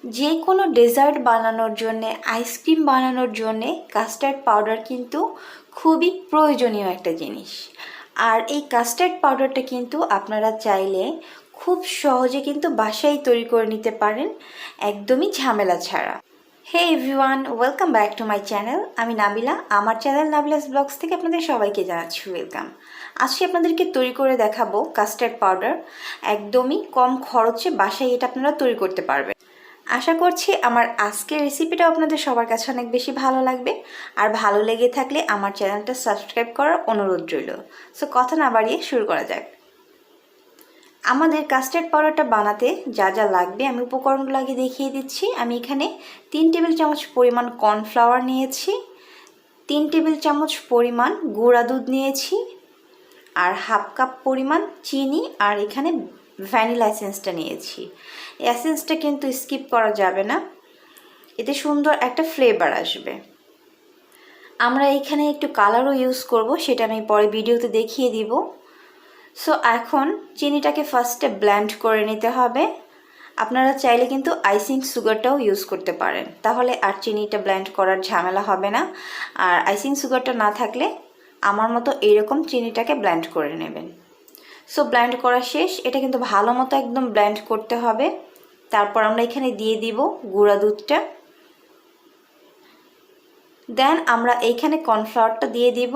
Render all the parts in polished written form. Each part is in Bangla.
যে কোনো ডেজার্ট বানানোর জন্যে, আইসক্রিম বানানোর জন্যে কাস্টার্ড পাউডার কিন্তু খুবই প্রয়োজনীয় একটা জিনিস। আর এই কাস্টার্ড পাউডারটা কিন্তু আপনারা চাইলে খুব সহজে কিন্তু বাসায় তৈরি করে নিতে পারেন, একদমই ঝামেলা ছাড়া। Hey everyone, welcome back to my channel. আমি নাবিলা, আমার চ্যানেল নাবিলাস ব্লগস থেকে আপনাদের সবাইকে জানাচ্ছি ওয়েলকাম। আজকে আপনাদেরকে তৈরি করে দেখাবো কাস্টার্ড পাউডার, একদমই কম খরচে বাসায় এটা আপনারা তৈরি করতে পারবেন। আশা করছি আমার আজকের রেসিপিটাও আপনাদের সবার কাছে অনেক বেশি ভালো লাগবে। আর ভালো লেগে থাকলে আমার চ্যানেলটা সাবস্ক্রাইব করার অনুরোধ রইল। সো কথা না বাড়িয়ে শুরু করা যাক। আমাদের কাস্টার্ড পাউডারটা বানাতে যা যা লাগবে আমি উপকরণগুলো আগে দেখিয়ে দিচ্ছি। আমি এখানে 3 টেবিল চামচ পরিমাণ কর্নফ্লাওয়ার নিয়েছি, 3 টেবিল চামচ পরিমাণ গুঁড়া দুধ নিয়েছি, আর হাফ কাপ পরিমাণ চিনি, আর এখানে ভ্যানিলা এসেন্সটা নিয়েছি। এই এসেন্সটা কিন্তু স্কিপ করা যাবে না, এতে সুন্দর একটা ফ্লেভার আসবে। আমরা এখানে একটু কালারও ইউজ করব, সেটা আমি পরে ভিডিওতে দেখিয়ে দিব। সো এখন চিনিটাকে ফার্স্টে ব্লেন্ড করে নিতে হবে। আপনারা চাইলে কিন্তু আইসিং সুগারটাও ইউজ করতে পারেন, তাহলে আর চিনিটা ব্লেন্ড করার ঝামেলা হবে না। আর আইসিং সুগারটা না থাকলে আমার মতো এইরকম চিনিটাকে ব্লেন্ড করে নেবেন। সো ব্লেন্ড করা শেষ, এটা কিন্তু ভালো মতো একদম ব্লেন্ড করতে হবে। তারপর আমরা এখানে দিয়ে দিব গুঁড়া দুধটা, দেন আমরা এইখানে কর্নফ্লাওয়ারটা দিয়ে দিব।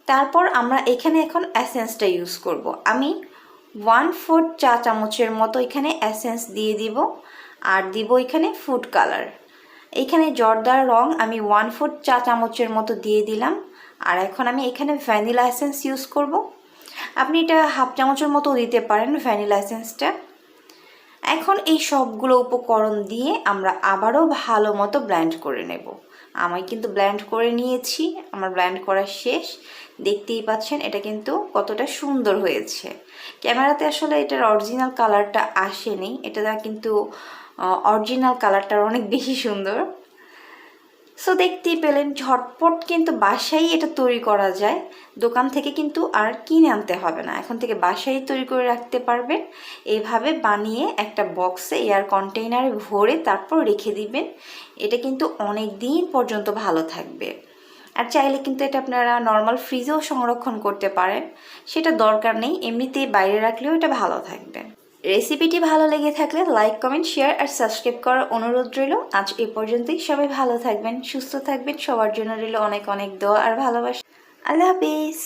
তারপর আমরা এখানে এখন এসেন্সটা ইউজ করব। আমি 1/4 চা চামচের মতো এখানে এসেন্স দিয়ে দিব, আর দিব এখানে ফুড কালার। এইখানে জর্দার রং আমি 1/4 চা চামচের মতো দিয়ে দিলাম। আর এখন আমি এখানে ভ্যানিলা এসেন্স ইউজ করব। আপনি এটা হাফ চামচের মতো দিতে পারেন ভ্যানিলা এসেন্সটা। এখন এই সবগুলো উপকরণ দিয়ে আমরা আবারও ভালো মতো ব্লেন্ড করে নেব। আমি কিন্তু ব্লেন্ড করে নিয়েছি, আমার ব্লেন্ড করা শেষ। দেখতেই পাচ্ছেন এটা কিন্তু কতটা সুন্দর হয়েছে। ক্যামেরাতে আসলে এটার অরিজিনাল কালারটা আসেনি, এটা কিন্তু অরিজিনাল কালারটা অনেক বেশি সুন্দর। সো দেখতেই পেলেন, ঝটপট কিন্তু বাসায় এটা তৈরি করা যায়, দোকান থেকে কিন্তু আর কিনে আনতে হবে না। এখন থেকে বাসায় তৈরি করে রাখতে পারবেন। এইভাবে বানিয়ে একটা বক্সে এয়ার কন্টেইনারে ভরে তারপর রেখে দিবেন। এটা কিন্তু অনেক দিন পর্যন্ত ভালো থাকবে। আর চাইলে কিন্তু এটা আপনারা নর্মাল ফ্রিজেও সংরক্ষণ করতে পারেন, সেটা দরকার নেই, এমনিতেই বাইরে রাখলেও এটা ভালো থাকবে। রেসিপিটি ভালো লেগে থাকলে লাইক, কমেন্ট, শেয়ার আর সাবস্ক্রাইব করার অনুরোধ রইল। আজ এই পর্যন্তই। সবাই ভালো থাকবেন, সুস্থ থাকবেন। সবার জন্য রইল অনেক অনেক দোয়া আর ভালোবাসা। আল্লাহ হাফিজ।